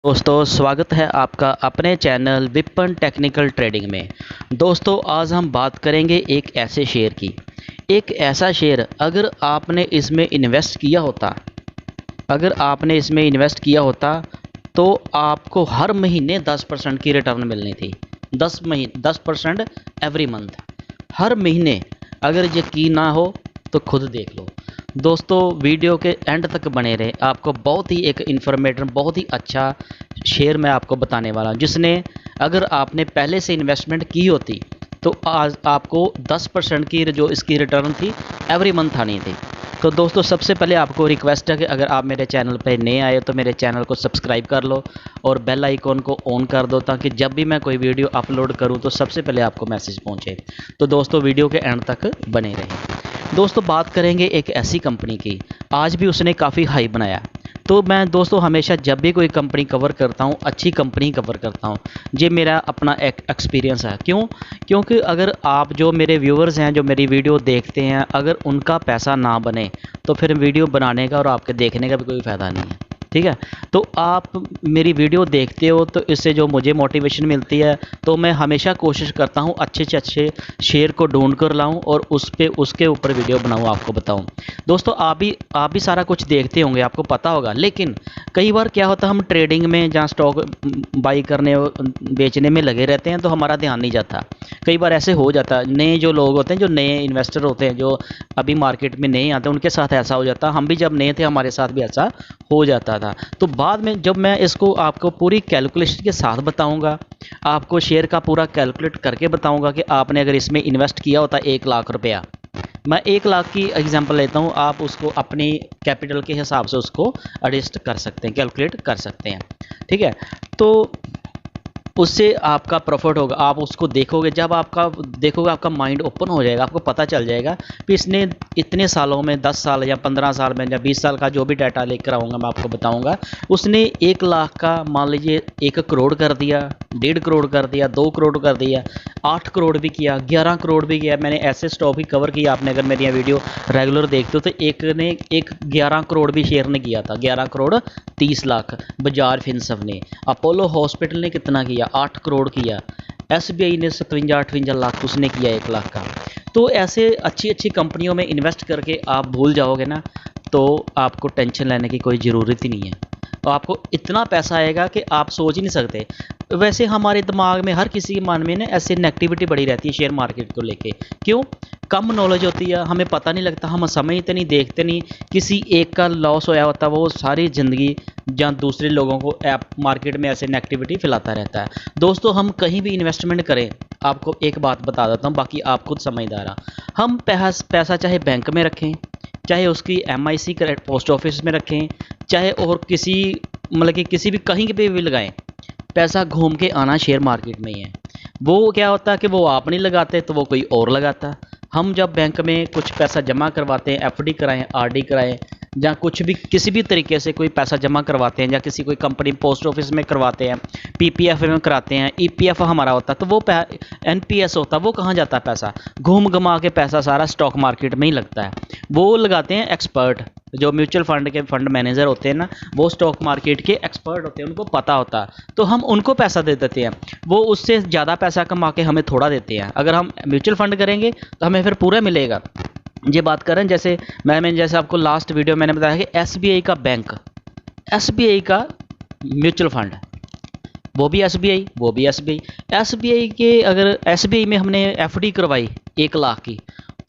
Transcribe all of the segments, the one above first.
दोस्तों स्वागत है आपका अपने चैनल विपन टेक्निकल ट्रेडिंग में। दोस्तों आज हम बात करेंगे एक ऐसे शेयर की। एक ऐसा शेयर अगर आपने इसमें इन्वेस्ट किया होता तो आपको हर महीने 10% की रिटर्न मिलनी थी। 10% एवरी मंथ, हर महीने। अगर यकीन ना हो तो खुद देख लो। दोस्तों वीडियो के एंड तक बने रहे, आपको बहुत ही एक इन्फॉर्मेटिव बहुत ही अच्छा शेयर मैं आपको बताने वाला हूँ, जिसने अगर आपने पहले से इन्वेस्टमेंट की होती तो आज आपको 10% की जो इसकी रिटर्न थी एवरी मंथ आनी थी। तो दोस्तों सबसे पहले आपको रिक्वेस्ट है कि अगर आप मेरे चैनल पर नए आए तो मेरे चैनल को सब्सक्राइब कर लो और बेल आइकॉन को ऑन कर दो, ताकि जब भी मैं कोई वीडियो अपलोड करूं तो सबसे पहले आपको मैसेज पहुंचे। तो दोस्तों वीडियो के एंड तक बने रहें। दोस्तों बात करेंगे एक ऐसी कंपनी की, आज भी उसने काफ़ी हाई बनाया। तो मैं दोस्तों हमेशा जब भी कोई कंपनी कवर करता हूँ, अच्छी कंपनी कवर करता हूँ। ये मेरा अपना एक एक्सपीरियंस है। क्योंकि अगर आप जो मेरे व्यूअर्स हैं, जो मेरी वीडियो देखते हैं, अगर उनका पैसा ना बने तो फिर वीडियो बनाने का और आपके देखने का भी कोई फ़ायदा नहीं है। ठीक है, तो आप मेरी वीडियो देखते हो तो इससे जो मुझे मोटिवेशन मिलती है, तो मैं हमेशा कोशिश करता हूँ अच्छे से अच्छे शेयर को ढूंढ कर लाऊँ और उसके ऊपर वीडियो बनाऊँ, आपको बताऊँ। दोस्तों आप भी सारा कुछ देखते होंगे, आपको पता होगा, लेकिन कई बार क्या होता है, हम ट्रेडिंग में जहाँ स्टॉक बाई करने बेचने में लगे रहते हैं तो हमारा ध्यान नहीं जाता। कई बार ऐसे हो जाता है, नए जो लोग होते हैं, जो नए इन्वेस्टर होते हैं, जो अभी मार्केट में नए आते हैं, उनके साथ ऐसा हो जाता है। हम भी जब नए थे हमारे साथ भी ऐसा हो जाता था। तो बाद में जब मैं इसको आपको पूरी कैलकुलेशन के साथ बताऊंगा, आपको शेयर का पूरा कैलकुलेट करके बताऊंगा कि आपने अगर इसमें इन्वेस्ट किया होता 1 लाख रुपया, मैं 1 लाख की एग्जांपल लेता हूं, आप उसको अपनी कैपिटल के हिसाब से उसको एडजस्ट कर सकते हैं, कैलकुलेट कर सकते हैं। ठीक है, तो उससे आपका प्रॉफिट होगा। आप उसको देखोगे, जब आपका देखोगे आपका माइंड ओपन हो जाएगा, आपको पता चल जाएगा कि इसने इतने सालों में 10 साल या 15 साल में या 20 साल का जो भी डाटा लेकर आऊँगा मैं आपको बताऊँगा, उसने 1 लाख का मान लीजिए 1 करोड़ कर दिया, 1.5 करोड़ कर दिया, 2 करोड़ कर दिया, 8 करोड़ भी किया, 11 करोड़ भी किया। मैंने ऐसे स्टॉक भी कवर किया। आपने अगर मेरी वीडियो रेगुलर देखते हो तो एक 11 करोड़ भी शेयर ने किया था, 11 करोड़ 30 लाख। बजाज फिनसर्व ने, अपोलो हॉस्पिटल ने कितना किया, 8 करोड़ किया। एसबीआई ने 57-58 लाख उसने किया 1 लाख का। तो ऐसे अच्छी अच्छी कंपनियों में इन्वेस्ट करके आप भूल जाओगे ना, तो आपको टेंशन लेने की कोई ज़रूरत ही नहीं है। तो आपको इतना पैसा आएगा कि आप सोच ही नहीं सकते। वैसे हमारे दिमाग में, हर किसी के मन में ना ऐसे नेगेटिविटी बड़ी रहती है शेयर मार्केट को लेके। क्यों? कम नॉलेज होती है, हमें पता नहीं लगता, हम समझते नहीं, देखते नहीं। किसी एक का लॉस होया होता है, वो सारी ज़िंदगी जहाँ दूसरे लोगों को ऐप मार्केट में ऐसे नेगेटिविटी फैलाता रहता है। दोस्तों हम कहीं भी इन्वेस्टमेंट करें, आपको एक बात बता देता हूँ, बाकी आप खुद समझदार हैं। हम पैसा चाहे बैंक में रखें, चाहे उसकी एमआईसी पोस्ट ऑफिस में रखें, चाहे और किसी मतलब कि किसी भी कहीं पे भी लगाएं, पैसा घूम के आना शेयर मार्केट में ही है। वो क्या होता है कि वो आप नहीं लगाते तो वो कोई और लगाता। हम जब बैंक में कुछ पैसा जमा करवाते हैं, एफडी कराएं, आरडी कराएं, या कुछ भी किसी भी तरीके से कोई पैसा जमा करवाते हैं, या किसी कोई कंपनी पोस्ट ऑफिस में करवाते हैं, पीपीएफ में कराते हैं, ईपीएफ हमारा होता है, तो वो एनपीएस होता है, वो कहाँ जाता है पैसा? घूम घुमा के पैसा सारा स्टॉक मार्केट में ही लगता है। वो लगाते हैं एक्सपर्ट, जो म्यूचुअल फंड के फंड मैनेजर होते हैं ना, वो स्टॉक मार्केट के एक्सपर्ट होते हैं, उनको पता होता है, तो हम उनको पैसा दे देते हैं। वो उससे ज़्यादा पैसा कमा के हमें थोड़ा देते हैं। अगर हम म्यूचुअल फंड करेंगे तो हमें फिर पूरा मिलेगा। ये बात करें, जैसे जैसे आपको लास्ट वीडियो मैंने बताया कि एसबीआई का बैंक, एसबीआई का म्यूचुअल फंड, वो भी एसबीआई, वो भी एसबीआई। एसबीआई के अगर एसबीआई में हमने एफडी करवाई 1 लाख की,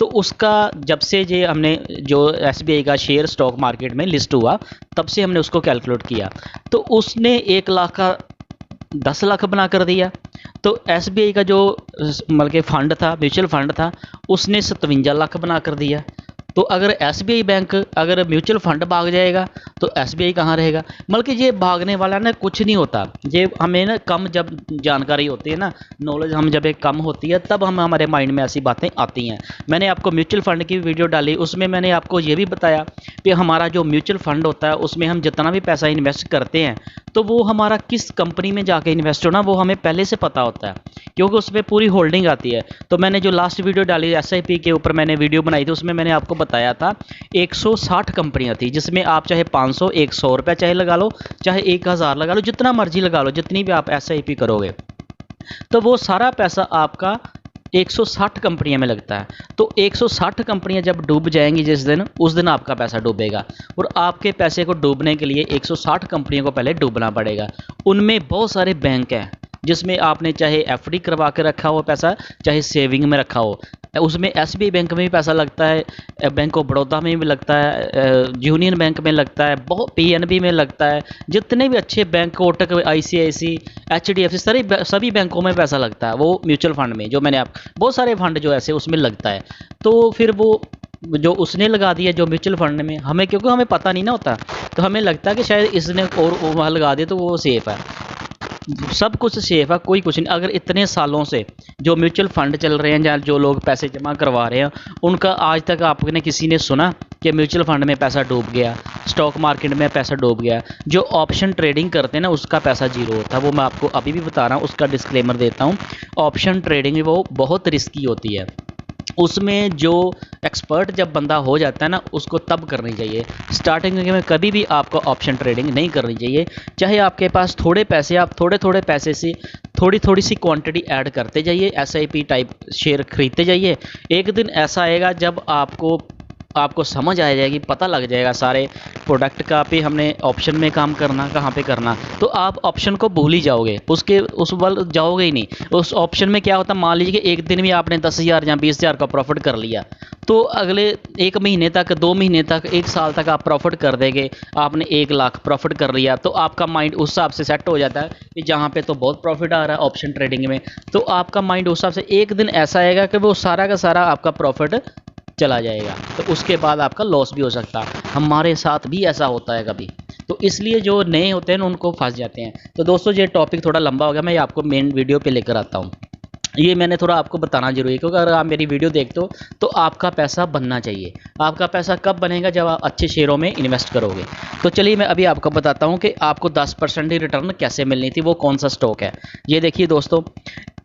तो उसका जब से ये हमने जो एसबीआई का शेयर स्टॉक मार्केट में लिस्ट हुआ, तब से हमने उसको कैलकुलेट किया, तो उसने 1 लाख का 10 लाख बना कर दिया। तो एसबीआई का जो मतलब कि फंड था, म्यूचुअल फंड था, उसने 57 लाख बना कर दिया। तो अगर एसबीआई बैंक, अगर म्यूचुअल फंड भाग जाएगा तो एसबीआई कहाँ रहेगा? मतलब कि ये भागने वाला ना कुछ नहीं होता। ये हमें ना कम जब जानकारी होती है ना, नॉलेज हम जब एक कम होती है, तब हम हमारे माइंड में ऐसी बातें आती हैं। मैंने आपको म्यूचुअल फंड की वीडियो डाली, उसमें मैंने आपको ये भी बताया कि हमारा जो म्यूचुअल फंड होता है उसमें हम जितना भी पैसा इन्वेस्ट करते हैं तो वो हमारा किस कंपनी में जाके इन्वेस्ट होना वो हमें पहले से पता होता है, क्योंकि उसमें पूरी होल्डिंग आती है। तो मैंने जो लास्ट वीडियो डाली SIP के ऊपर मैंने वीडियो बनाई थी, उसमें मैंने आपको बताया था 160 कंपनियां थी, जिसमें आप चाहे 500 100 रुपये चाहे लगा लो, चाहे 1000 लगा लो, जितना मर्जी लगा लो, जितनी भी आप SIP करोगे तो वो सारा पैसा आपका 160 कंपनियों में लगता है। तो 160 कंपनियां जब डूब जाएंगी जिस दिन, उस दिन आपका पैसा डूबेगा। और आपके पैसे को डूबने के लिए 160 कंपनियों को पहले डूबना पड़ेगा। उनमें बहुत सारे बैंक हैं जिसमें आपने चाहे FD करवा के रखा हो पैसा, चाहे सेविंग में रखा हो, उसमें SBI बैंक में भी पैसा लगता है, बैंक ऑफ बड़ौदा में भी लगता है, यूनियन बैंक में लगता है, बहुत PNB में लगता है, जितने भी अच्छे बैंक, कोटक, ICICI, HDFC, सभी बैंकों में पैसा लगता है। वो म्यूचुअल फंड में जो मैंने आप बहुत सारे फंड जो ऐसे उसमें लगता है। तो फिर वो जो उसने लगा दिया जो म्यूचुअल फंड में, हमें क्योंकि हमें पता नहीं ना होता, तो हमें लगता है कि शायद इसने और वहाँ लगा दिया तो वो सेफ़ है। सब कुछ सेफ है, कोई कुछ नहीं। अगर इतने सालों से जो म्यूचुअल फंड चल रहे हैं या जो लोग पैसे जमा करवा रहे हैं, उनका आज तक आपने किसी ने सुना कि म्यूचुअल फंड में पैसा डूब गया, स्टॉक मार्केट में पैसा डूब गया? जो ऑप्शन ट्रेडिंग करते हैं ना, उसका पैसा जीरो होता है। वो मैं आपको अभी भी बता रहा हूँ, उसका डिस्क्लेमर देता हूँ। ऑप्शन ट्रेडिंग वो बहुत रिस्की होती है। उसमें जो एक्सपर्ट जब बंदा हो जाता है ना, उसको तब करनी चाहिए। स्टार्टिंग में कभी भी आपको ऑप्शन ट्रेडिंग नहीं करनी चाहिए। चाहे आपके पास थोड़े पैसे, आप थोड़े थोड़े पैसे से थोड़ी थोड़ी सी क्वांटिटी ऐड करते जाइए, SIP टाइप शेयर खरीदते जाइए। एक दिन ऐसा आएगा जब आपको समझ आ जाएगी, पता लग जाएगा सारे प्रोडक्ट का भी हमने ऑप्शन में काम करना, कहाँ पे करना, तो आप ऑप्शन को भूल ही जाओगे, उस बल जाओगे ही नहीं। उस ऑप्शन में क्या होता है, मान लीजिए कि एक दिन में आपने 10,000 या 20,000 का प्रॉफिट कर लिया, तो अगले 1 महीने तक, 2 महीने तक, 1 साल तक आप प्रॉफिट कर देंगे। आपने 1 लाख प्रॉफिट कर लिया, तो आपका माइंड उस हिसाब से सेट हो जाता है कि जहाँ पे तो बहुत प्रॉफिट आ रहा है ऑप्शन ट्रेडिंग में, तो आपका माइंड उस हिसाब से एक दिन ऐसा आएगा कि वो सारा का सारा आपका प्रॉफिट चला जाएगा। तो उसके बाद आपका लॉस भी हो सकता है। हमारे साथ भी ऐसा होता है कभी। तो इसलिए जो नए होते हैं ना, उनको फंस जाते हैं। तो दोस्तों, ये टॉपिक थोड़ा लंबा हो गया, मैं आपको मेन वीडियो पे लेकर आता हूँ। ये मैंने थोड़ा आपको बताना जरूरी है, क्योंकि अगर आप मेरी वीडियो देखते हो तो आपका पैसा बनना चाहिए। आपका पैसा कब बनेगा? जब आप अच्छे शेयरों में इन्वेस्ट करोगे। तो चलिए मैं अभी आपको बताता हूँ कि आपको 10% ही रिटर्न कैसे मिलनी थी, वो कौन सा स्टॉक है। ये देखिए दोस्तों,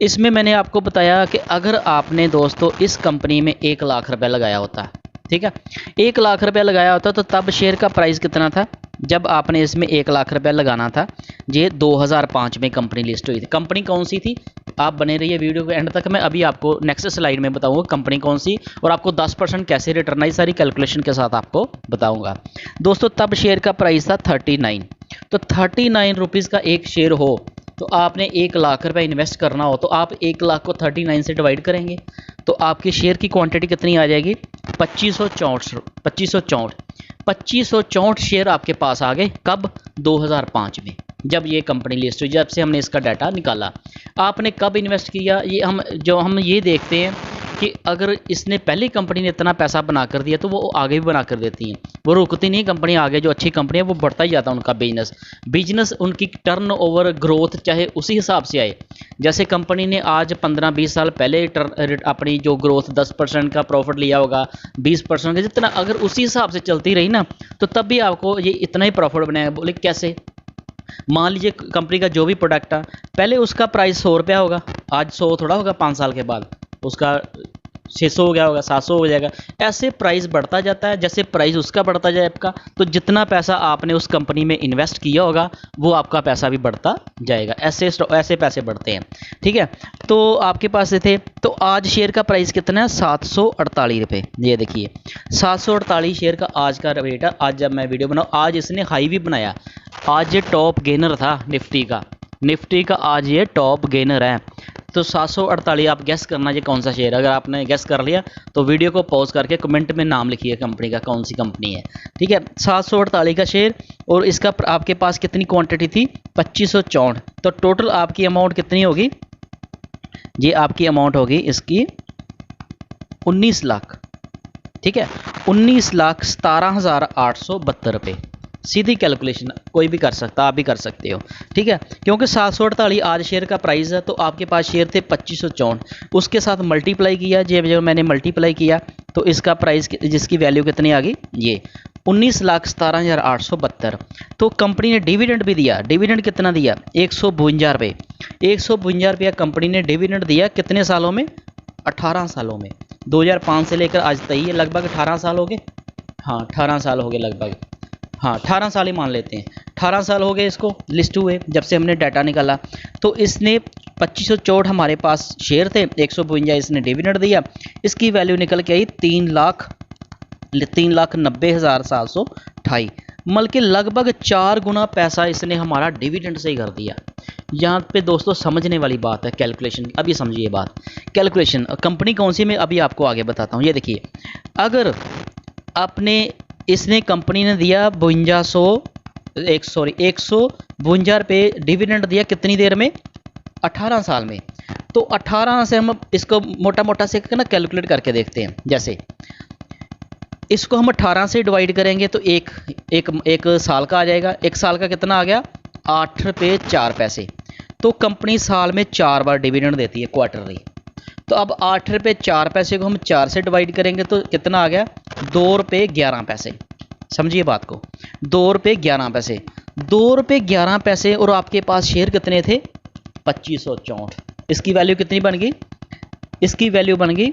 इसमें मैंने आपको बताया कि अगर आपने दोस्तों इस कंपनी में 1 लाख रुपये लगाया होता, ठीक है, 1 लाख रुपया लगाया होता, तो तब शेयर का प्राइस कितना था जब आपने इसमें 1 लाख रुपया लगाना था? ये 2005 में कंपनी लिस्ट हुई थी। कंपनी कौन सी थी? आप बने रहिए वीडियो के एंड तक, मैं अभी आपको नेक्स्ट स्लाइड में बताऊंगा कंपनी कौन सी, और आपको 10% कैसे रिटर्न आई, सारी कैलकुलेशन के साथ आपको बताऊंगा। दोस्तों, तब शेयर का प्राइस था 39। तो 39 रुपीज़ का एक शेयर हो, तो आपने 1 लाख रुपये इन्वेस्ट करना हो, तो आप 1 लाख को 39 से डिवाइड करेंगे, तो आपकी शेयर की क्वांटिटी कितनी आ जाएगी? 2564 शेयर आपके पास आ गए। कब? 2005 में, जब ये कंपनी लिस्ट हुई, जब से हमने इसका डाटा निकाला। आपने कब इन्वेस्ट किया? ये हम ये देखते हैं कि अगर इसने पहली कंपनी ने इतना पैसा बना कर दिया, तो वो आगे भी बना कर देती हैं, वो रुकती नहीं कंपनी आगे। जो अच्छी कंपनी है वो बढ़ता ही जाता है उनका बिजनेस, उनकी टर्नओवर ग्रोथ चाहे उसी हिसाब से आए। जैसे कंपनी ने आज 15-20 साल पहले अपनी जो ग्रोथ 10% का प्रॉफिट लिया होगा, 20% का, जितना अगर उसी हिसाब से चलती रही ना, तो तब भी आपको ये इतना ही प्रॉफिट बनाएगा। बोले कैसे? मान लीजिए कंपनी का जो भी प्रोडक्ट है, पहले उसका प्राइस 100 रुपया होगा, आज 100 थोड़ा होगा, 5 साल के बाद उसका 600 हो गया होगा, 700 हो जाएगा। ऐसे प्राइस बढ़ता जाता है। जैसे प्राइस उसका बढ़ता जाए आपका, तो जितना पैसा आपने उस कंपनी में इन्वेस्ट किया होगा, वो आपका पैसा भी बढ़ता जाएगा। ऐसे पैसे बढ़ते हैं, ठीक है। तो आपके पास थे, तो आज शेयर का प्राइस कितना है? 748 रुपये। ये देखिए 748 शेयर का आज का रेट है। आज जब मैं वीडियो बनाऊँ, आज इसने हाई भी बनाया। आज ये टॉप गेनर था निफ्टी का आज ये टॉप गेनर है। तो 748, आप गैस करना ये कौन सा शेयर। अगर आपने गैस कर लिया तो वीडियो को पॉज करके कमेंट में नाम लिखिए कंपनी का, कौन सी कंपनी है, ठीक है। 748 का शेयर, और इसका आपके पास कितनी क्वांटिटी थी? 2564। तो टोटल आपकी अमाउंट कितनी होगी? ये आपकी अमाउंट होगी इसकी 19 लाख, ठीक है, 19,17,872 रुपये। सीधी कैलकुलेशन कोई भी कर सकता, आप भी कर सकते हो, ठीक है। क्योंकि 748 आज शेयर का प्राइस है, तो आपके पास शेयर थे 2564, उसके साथ मल्टीप्लाई किया। जब मैंने मल्टीप्लाई किया तो इसका प्राइस, जिसकी वैल्यू कितनी आ गई? ये 19,17,872। तो कंपनी ने डिविडेंड भी दिया। डिविडेंड कितना दिया? 152 रुपये। 152 रुपया कंपनी ने डिविडेंड दिया कितने सालों में? 18 सालों में। 2005 से लेकर आज तक ये लगभग 18 साल हो गए। हाँ 18 साल हो गए लगभग। हाँ 18 साल ही मान लेते हैं, 18 साल हो गए इसको लिस्ट हुए जब से हमने डाटा निकाला। तो इसने 2564 हमारे पास शेयर थे, 152 इसने डिविडेंड दिया, इसकी वैल्यू निकल के आई 3,90,728। मतलब कि लगभग 4 गुना पैसा इसने हमारा डिविडेंड से ही कर दिया। यहाँ पे दोस्तों समझने वाली बात है कैलकुलेशन। अभी समझिए बात, कैलकुलेशन कंपनी कौन सी, मैं अभी आपको आगे बताता हूँ। ये देखिए, अगर आपने इसने कंपनी ने दिया 152 रुपये डिविडेंड दिया कितनी देर में? 18 साल में। तो 18 से हम इसको मोटा मोटा से ना कैलकुलेट करके देखते हैं। जैसे इसको हम 18 से डिवाइड करेंगे तो एक साल का आ जाएगा। एक साल का कितना आ गया? 8 रुपये 4 पैसे। तो कंपनी साल में 4 बार डिविडेंड देती है क्वार्टरली। तो अब 8 रुपये 4 पैसे को हम 4 से डिवाइड करेंगे तो कितना आ गया? 2 रुपये 11 पैसे। समझिए बात को, 2 रुपये 11 पैसे। 2 रुपये 11 पैसे और आपके पास शेयर कितने थे? 2564। इसकी वैल्यू कितनी बन गई? इसकी वैल्यू बन गई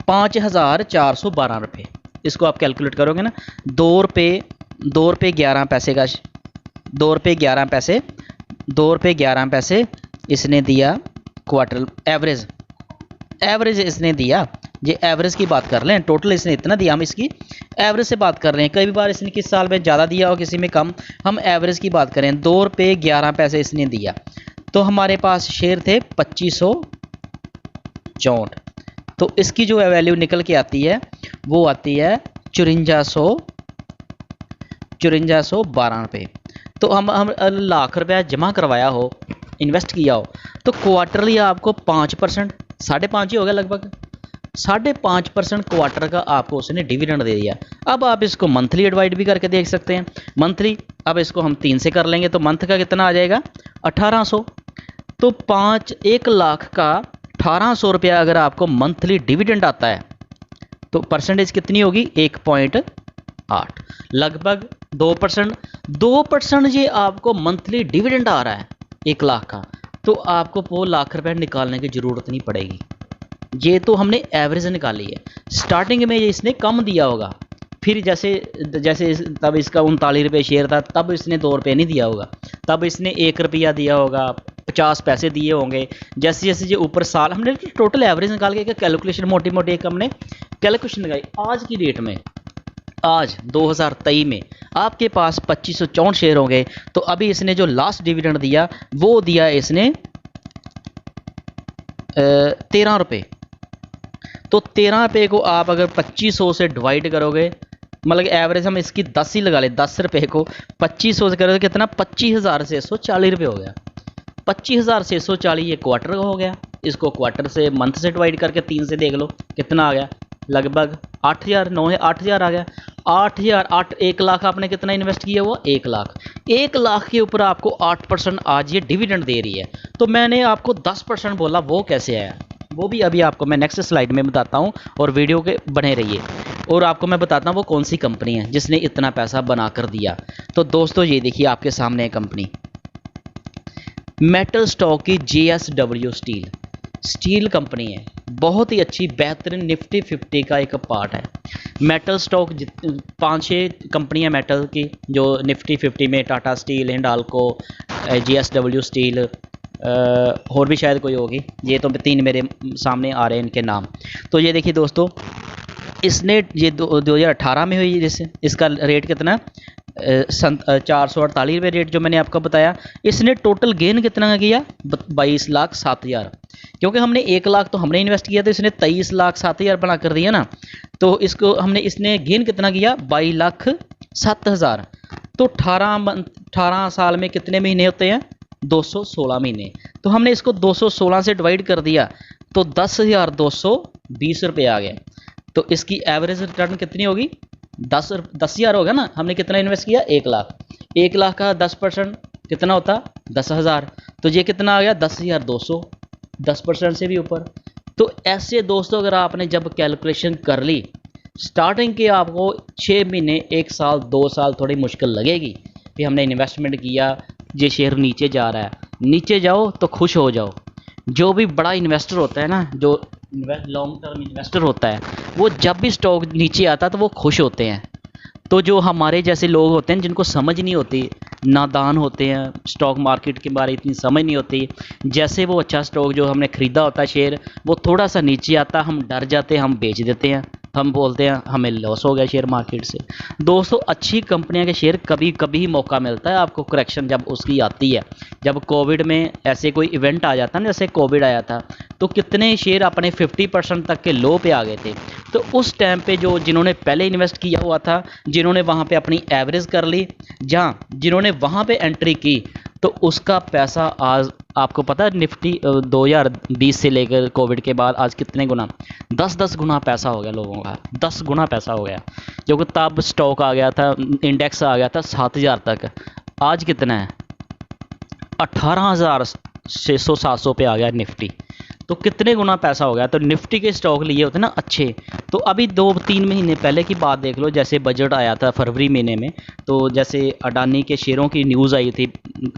5,412 रुपये। इसको आप कैलकुलेट करोगे ना, 2 रुपये 11 पैसे का 2 रुपये 11 पैसे 2 रुपये 11 पैसे इसने दिया क्वार्टर एवरेज इसने दिया। ये एवरेज की बात कर रहे हैं, टोटल इसने इतना दिया, हम इसकी एवरेज से बात कर रहे हैं। कई बार इसने किस साल में ज़्यादा दिया और किसी में कम, हम एवरेज की बात करें। 2 रुपये 11 पैसे इसने दिया तो हमारे पास शेयर थे 2564। तो इसकी जो वैल्यू निकल के आती है वो आती है 5412 रुपये। तो हम लाख रुपया जमा करवाया हो, इन्वेस्ट किया हो, तो क्वार्टरली आपको 5%, 5.5 ही हो गया लगभग, 5.5% क्वार्टर का आपको उसने डिविडेंड दे दिया। अब आप इसको मंथली डिवाइड भी करके देख सकते हैं। मंथली, अब इसको हम 3 से कर लेंगे तो मंथ का कितना आ जाएगा? 1800। तो 1 लाख का 1800 रुपया अगर आपको मंथली डिविडेंड आता है तो परसेंटेज कितनी होगी? 1.8, लगभग 2%। 2% ये आपको मंथली डिविडेंड आ रहा है 1 लाख का, तो आपको वो लाख रुपये निकालने की ज़रूरत नहीं पड़ेगी। ये तो हमने एवरेज निकाली है। स्टार्टिंग में ये इसने कम दिया होगा, फिर जैसे तब इसका 39 रुपये शेयर था, तब इसने 2 रुपये नहीं दिया होगा, तब इसने 1 रुपया दिया होगा, 50 पैसे दिए होंगे। जैसे जैसे ये ऊपर साल, हमने टोटल एवरेज निकाल के कैलकुलेशन मोटी मोटी एक हमने कैलकुलेशन लगाई। आज की डेट में, आज 2023 में आपके पास 2564 शेयर होंगे, तो अभी इसने जो लास्ट डिविडेंड दिया वो दिया इसने 13 रुपये। तो 13 रुपये को आप अगर 2500 से डिवाइड करोगे, मतलब एवरेज हम इसकी 10 ही लगा ले, 10 रुपये को 2500 से करोगे कितना? 25,640 रुपये हो गया। 25,640 ये क्वार्टर का हो गया। इसको क्वार्टर से मंथ से डिवाइड करके 3 से देख लो कितना आ गया, लगभग 8,000, 8,000 आ गया। 8,000 1 लाख आपने कितना इन्वेस्ट किया हुआ? 1 लाख। 1 लाख के ऊपर आपको 8% आज ये डिविडेंड दे रही है। तो मैंने आपको 10% बोला, वो कैसे आया वो भी अभी आपको मैं नेक्स्ट स्लाइड में बताता हूँ, और वीडियो के बने रहिए। और आपको मैं बताता हूँ वो कौन सी कंपनी है जिसने इतना पैसा बना कर दिया। तो दोस्तों ये देखिए आपके सामने है कंपनी, मेटल स्टॉक की JSW स्टील कंपनी है, बहुत ही अच्छी बेहतरीन निफ्टी 50 का एक पार्ट है। मेटल स्टॉक 5-6 कंपनियां मेटल की जो निफ्टी 50 में, Tata steel, Hindalco, JSW steel, और भी शायद कोई होगी, ये तो 3 मेरे सामने आ रहे हैं इनके नाम। तो ये देखिए दोस्तों, इसने ये 2018 में हुई, जैसे इसका रेट कितना 448 रुपये रेट जो मैंने आपको बताया। इसने टोटल गेन कितना किया? 22,07,000, क्योंकि हमने 1 लाख तो हमने इन्वेस्ट किया, तो इसने 23,07,000 बना कर दिया ना। तो इसने गेन कितना किया? 22,07,000। तो 18 साल में कितने महीने होते हैं? 216 महीने। तो हमने इसको 216 से डिवाइड कर दिया तो 10,220 रुपये आ गए। तो इसकी एवरेज रिटर्न कितनी होगी? 10,000 होगा ना। हमने कितना इन्वेस्ट किया? 1 लाख। 1 लाख का 10% कितना होता? 10,000। तो ये कितना आ गया? 10,200, 10% से भी ऊपर। तो ऐसे दोस्तों अगर आपने जब कैलकुलेशन कर ली, स्टार्टिंग के आपको 6 महीने, 1 साल, 2 साल थोड़ी मुश्किल लगेगी कि हमने इन्वेस्टमेंट किया, ये शेयर नीचे जा रहा है। नीचे जाओ तो खुश हो जाओ। जो भी बड़ा इन्वेस्टर होता है ना, जो लॉन्ग टर्म इन्वेस्टर होता है, वो जब भी स्टॉक नीचे आता है तो वो खुश होते हैं। तो जो हमारे जैसे लोग होते हैं जिनको समझ नहीं होती, नादान होते हैं, स्टॉक मार्केट के बारे इतनी समझ नहीं होती, जैसे वो अच्छा स्टॉक जो हमने ख़रीदा होता है शेयर, वो थोड़ा सा नीचे आता, हम डर जाते हैं, हम बेच देते हैं, हम बोलते हैं हमें लॉस हो गया शेयर मार्केट से। दोस्तों, अच्छी कंपनियों के शेयर कभी कभी ही मौका मिलता है आपको करेक्शन जब उसकी आती है। जब कोविड में ऐसे कोई इवेंट आ जाता है ना, जैसे कोविड आया था, तो कितने शेयर अपने 50% तक के लो पे आ गए थे। तो उस टाइम पे जो जिन्होंने पहले इन्वेस्ट किया हुआ था, जिन्होंने वहाँ पे अपनी एवरेज कर ली, जहाँ जिन्होंने वहाँ पे एंट्री की, तो उसका पैसा आज आपको पता है निफ्टी 2020 से लेकर कोविड के बाद आज कितने गुना, 10-10 गुना पैसा हो गया लोगों का, 10 गुना पैसा हो गया। जो कि तब स्टॉक आ गया था, इंडेक्स आ गया था 7000 तक, आज कितना है 18,600-700 पे आ गया निफ्टी। तो कितने गुना पैसा हो गया। तो निफ्टी के स्टॉक लिए होते ना अच्छे। तो अभी 2-3 महीने पहले की बात देख लो, जैसे बजट आया था फरवरी महीने में, तो जैसे अडानी के शेयरों की न्यूज़ आई थी,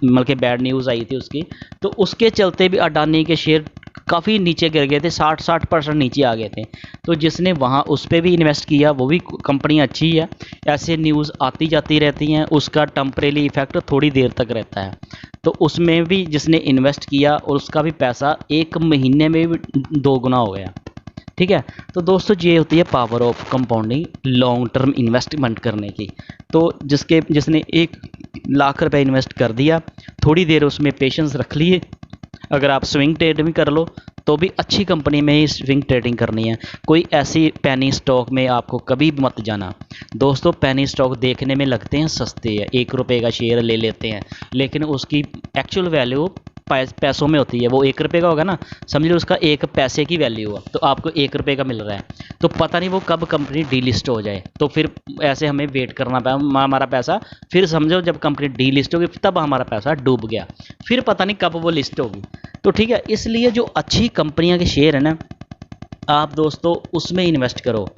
मतलब कि बैड न्यूज़ आई थी उसकी, तो उसके चलते भी अडानी के शेयर काफ़ी नीचे गिर गए थे, 60% नीचे आ गए थे। तो जिसने वहाँ उस पर भी इन्वेस्ट किया, वो भी कंपनी अच्छी है। ऐसे न्यूज़ आती जाती रहती हैं, उसका टेम्परेरी इफेक्ट थोड़ी देर तक रहता है। तो उसमें भी जिसने इन्वेस्ट किया और उसका भी पैसा 1 महीने में भी 2 गुना हो गया। ठीक है। तो दोस्तों, ये होती है power of compounding long term investment करने की। तो जिसने 1 लाख रुपए इन्वेस्ट कर दिया, थोड़ी देर उसमें पेशेंस रख लिए, अगर आप स्विंग ट्रेड भी कर लो तो भी अच्छी कंपनी में ही स्विंग ट्रेडिंग करनी है। कोई ऐसी पैनी स्टॉक में आपको कभी भी मत जाना। दोस्तों, पैनी स्टॉक देखने में लगते हैं सस्ते हैं, 1 रुपये का शेयर ले लेते हैं, लेकिन उसकी एक्चुअल वैल्यू पैसों में होती है। वो 1 रुपये का होगा ना, समझ लो उसका 1 पैसे की वैल्यू हुआ, तो आपको 1 रुपये का मिल रहा है। तो पता नहीं वो कब कंपनी डीलिस्ट हो जाए, तो फिर ऐसे हमें वेट करना पाए हमारा पैसा, फिर समझो जब कंपनी डीलिस्ट होगी तब हमारा पैसा डूब गया, फिर पता नहीं कब वो लिस्ट होगी। तो ठीक है, इसलिए जो अच्छी कंपनियां के शेयर है ना, आप दोस्तों उसमें इन्वेस्ट करो।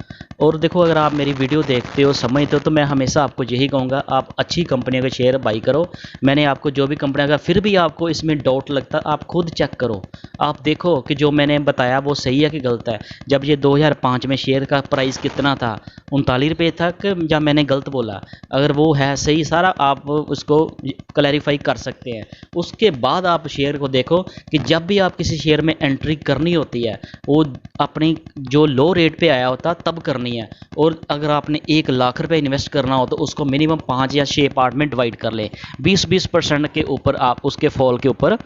और देखो, अगर आप मेरी वीडियो देखते हो, समझते हो, तो मैं हमेशा आपको यही कहूँगा, आप अच्छी कंपनियों के शेयर बाई करो। मैंने आपको जो भी कंपनी, अगर फिर भी आपको इसमें डाउट लगता, आप खुद चेक करो, आप देखो कि जो मैंने बताया वो सही है कि गलत है। जब ये 2005 में शेयर का प्राइस कितना था, 39 रुपये तक, या मैंने गलत बोला? अगर वो है सही सारा, आप उसको क्लैरिफाई कर सकते हैं। उसके बाद आप शेयर को देखो कि जब भी आप किसी शेयर में एंट्री करनी होती है, वो अपनी जो लो रेट पे आया होता तब करनी है। और अगर आपने 1 लाख रुपए इन्वेस्ट करना हो तो उसको मिनिमम 5 या 6 पार्ट में डिवाइड कर ले। 20% के ऊपर आप उसके फॉल के ऊपर,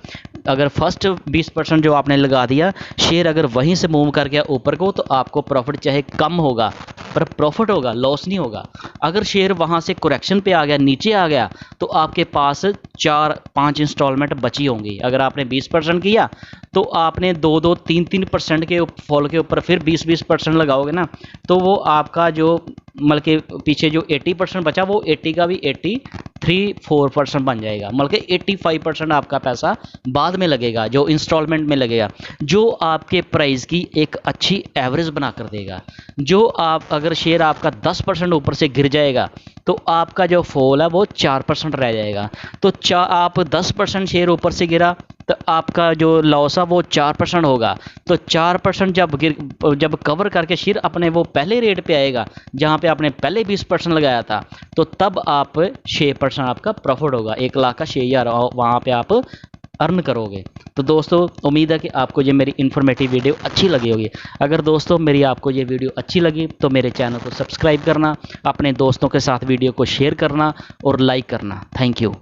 अगर फर्स्ट 20% जो आपने लगा दिया, शेयर अगर वहीं से मूव कर गया ऊपर को, तो आपको प्रॉफिट चाहे कम होगा पर प्रॉफिट होगा, लॉस नहीं होगा। अगर शेयर वहाँ से करेक्शन पे आ गया, नीचे आ गया, तो आपके पास 4-5 इंस्टॉलमेंट बची होंगी। अगर आपने 20% किया तो आपने 2-2, 3-3% के फॉल के ऊपर फिर 20-20% लगाओगे ना, तो वो आपका जो मतलब के पीछे जो 80% बचा, वो 80 का भी 83-4% बन जाएगा। मतलब के 85% आपका पैसा बाद में लगेगा, जो इंस्टॉलमेंट में लगेगा, जो आपके प्राइस की एक अच्छी एवरेज बना कर देगा। जो आप अगर शेयर आपका 10% ऊपर से गिर जाएगा, तो आपका जो फॉल है वो 4% रह जाएगा। तो आप 10% शेयर ऊपर से गिरा, तो आपका जो लॉस है वो 4% होगा। तो 4% जब कवर करके शेयर अपने वो पहले रेट पे आएगा जहाँ पे आपने पहले 20% लगाया था, तो तब आप 6% आपका प्रॉफिट होगा। 1 लाख का 6,000 वहाँ पे आप अर्न करोगे। तो दोस्तों, उम्मीद है कि आपको ये मेरी इन्फॉर्मेटिव वीडियो अच्छी लगी होगी। अगर दोस्तों मेरी आपको ये वीडियो अच्छी लगी तो मेरे चैनल को सब्सक्राइब करना, अपने दोस्तों के साथ वीडियो को शेयर करना और लाइक करना। Thank you.